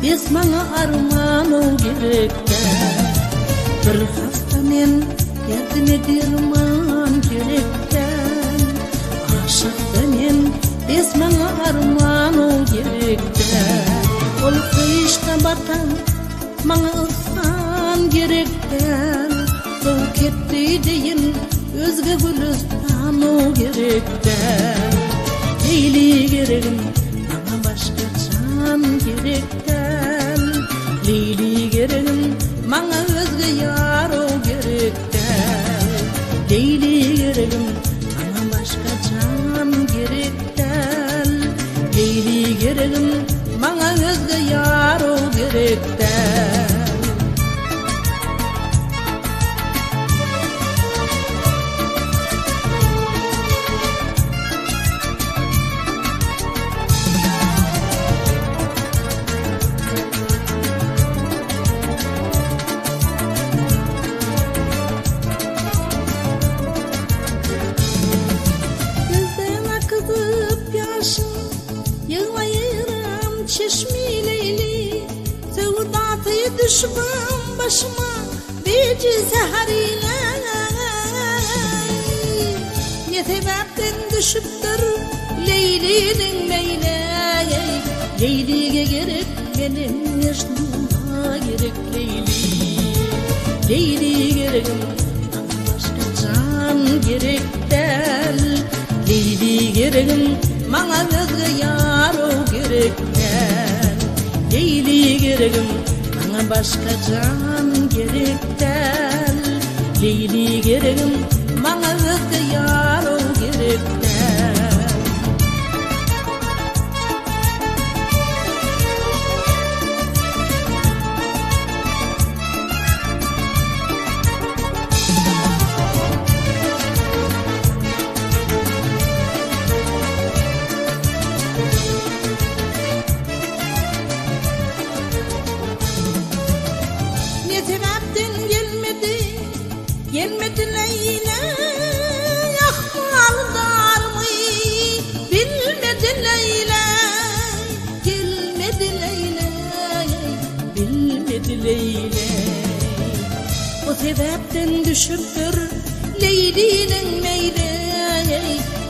Bes maňa arman o gerekde. Bir hafta men derdime derman gerekden. Aşıkda men bes maňa arman o gerekde. Ol kıyışta batan maňa ırsan gerekden. Sow ketdi deyin özge gülistan o gerekden. Leyli geregim maňa başga can gerekden. Leyli geregim maňa özge ýar o gerekden. Leyli geregim maňa başga can gerekden. Leyli geregim maňa özge ýar o gerekden. Çeşmi Leyli, sevdatı düşman başıma bir zehriyle. Ne sebepten düşüptür Leyli'nin meyle. Leyli'ye gerek benim Mecnun'a gerek Leyli. Leyli gerekim bana başka can gerek del. Leyli gerekim bana özge yar o gerek. Leyli geregim bana başka can gerekten. Leyli geregim bana özge yar o gerekten. Gelmedi Leyla, ahmal mı? Bilmedi Leyla, gelmedi Leyla, bilmedi Leyla. O sebepten düşüptür Leyli'nin meyle.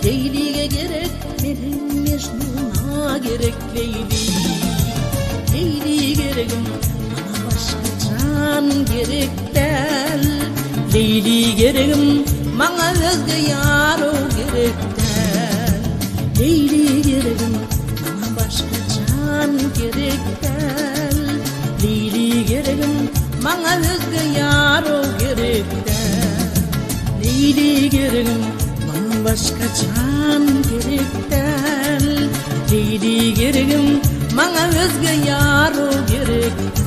Leyli'ye gerek benim Mecnun'a gerek Leyli. Leyli geregim bana başka can gerek del. Leyli geregim maňa özge ýar o gerekden. Leyli geregim maňa başga can gerekden. Leyli geregim maňa özge ýar o gerekden. Leyli geregim maňa başga can gerekden. Leyli geregim maňa özge ýar o gerekden.